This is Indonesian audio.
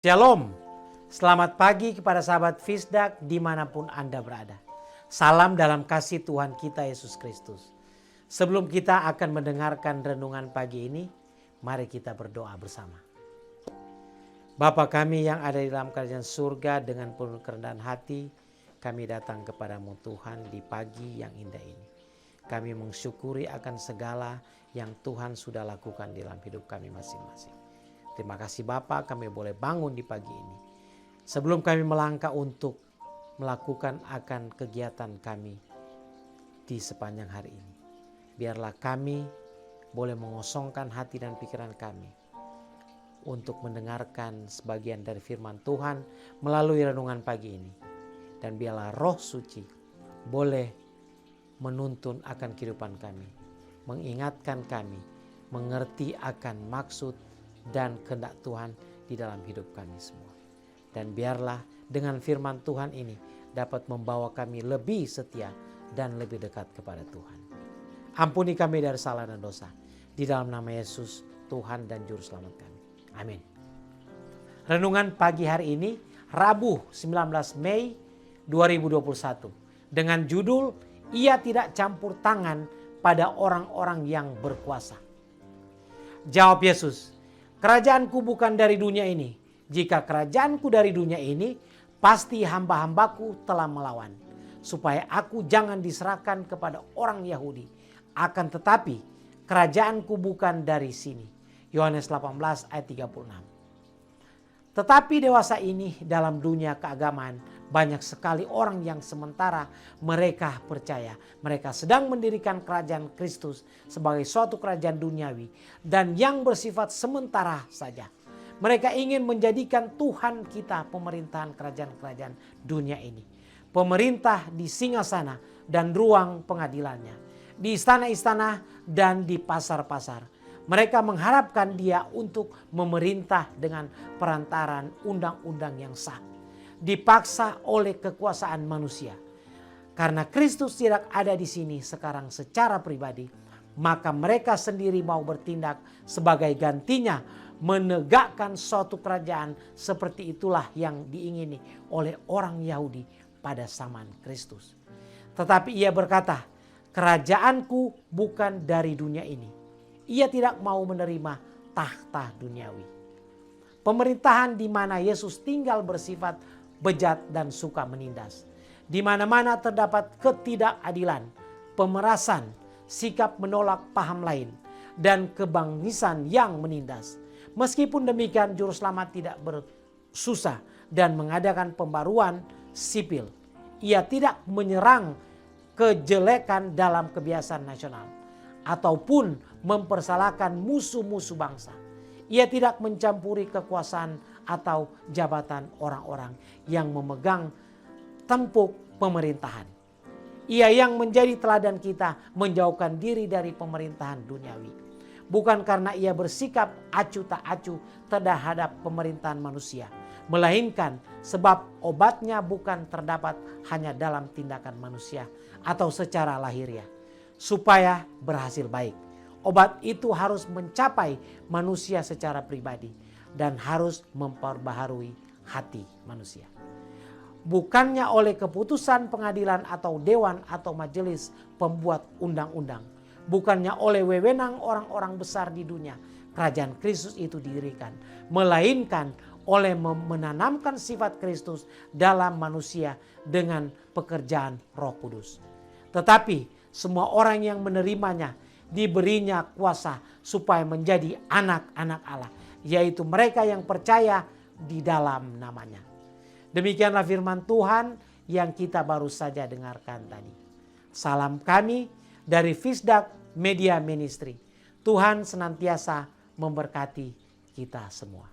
Shalom, selamat pagi kepada sahabat Fisdak dimanapun Anda berada. Salam dalam kasih Tuhan kita Yesus Kristus. Sebelum kita akan mendengarkan renungan pagi ini, mari kita berdoa bersama. Bapa kami yang ada di dalam kerajaan surga, dengan penuh kerendahan hati, kami datang kepadamu Tuhan di pagi yang indah ini. Kami mensyukuri akan segala yang Tuhan sudah lakukan di dalam hidup kami masing-masing. Terima kasih Bapa, kami boleh bangun di pagi ini. Sebelum kami melangkah untuk melakukan akan kegiatan kami di sepanjang hari ini, biarlah kami boleh mengosongkan hati dan pikiran kami untuk mendengarkan sebagian dari firman Tuhan melalui renungan pagi ini. Dan biarlah Roh Suci boleh menuntun akan kehidupan kami, mengingatkan kami, mengerti akan maksud dan kehendak Tuhan di dalam hidup kami semua. Dan biarlah dengan firman Tuhan ini dapat membawa kami lebih setia dan lebih dekat kepada Tuhan. Ampuni kami dari salah dan dosa. Di dalam nama Yesus, Tuhan dan Juru Selamat kami. Amin. Renungan pagi hari ini, Rabu 19 Mei 2021. Dengan judul, Ia Tidak Campur Tangan pada Orang-orang yang Berkuasa. Jawab Yesus, "Kerajaanku bukan dari dunia ini. Jika kerajaanku dari dunia ini, pasti hamba-hambaku telah melawan, supaya aku jangan diserahkan kepada orang Yahudi. Akan tetapi, kerajaanku bukan dari sini." Yohanes 18 ayat 36. Tetapi dewasa ini dalam dunia keagamaan banyak sekali orang yang sementara mereka percaya mereka sedang mendirikan kerajaan Kristus sebagai suatu kerajaan duniawi dan yang bersifat sementara saja. Mereka ingin menjadikan Tuhan kita pemerintahan kerajaan-kerajaan dunia ini. Pemerintah di singgasana dan ruang pengadilannya, di istana-istana dan di pasar-pasar. Mereka mengharapkan dia untuk memerintah dengan perantaran undang-undang yang sah. Dipaksa oleh kekuasaan manusia. Karena Kristus tidak ada di sini sekarang secara pribadi, maka mereka sendiri mau bertindak sebagai gantinya, menegakkan suatu kerajaan seperti itulah yang diingini oleh orang Yahudi pada zaman Kristus. Tetapi ia berkata, "Kerajaanku bukan dari dunia ini." Ia tidak mau menerima tahta duniawi. Pemerintahan di mana Yesus tinggal bersifat bejat dan suka menindas. Di mana-mana terdapat ketidakadilan, pemerasan, sikap menolak paham lain, dan kebangkitan yang menindas. Meskipun demikian, Juru Selamat tidak bersusah dan mengadakan pembaruan sipil. Ia tidak menyerang kejelekan dalam kebiasaan nasional ataupun mempersalahkan musuh-musuh bangsa. Ia tidak mencampuri kekuasaan atau jabatan orang-orang yang memegang tampuk pemerintahan. Ia yang menjadi teladan kita menjauhkan diri dari pemerintahan duniawi. Bukan karena ia bersikap acuh tak acuh terhadap pemerintahan manusia, melainkan sebab obatnya bukan terdapat hanya dalam tindakan manusia atau secara lahiriah, supaya berhasil baik. Obat itu harus mencapai manusia secara pribadi dan harus memperbaharui hati manusia. Bukannya oleh keputusan pengadilan atau dewan atau majelis pembuat undang-undang. Bukannya oleh wewenang orang-orang besar di dunia kerajaan Kristus itu didirikan. Melainkan oleh menanamkan sifat Kristus dalam manusia dengan pekerjaan Roh Kudus. Tetapi semua orang yang menerimanya diberinya kuasa supaya menjadi anak-anak Allah, yaitu mereka yang percaya di dalam namanya. Demikianlah firman Tuhan yang kita baru saja dengarkan tadi. Salam kami dari Fisdak Media Ministry. Tuhan senantiasa memberkati kita semua.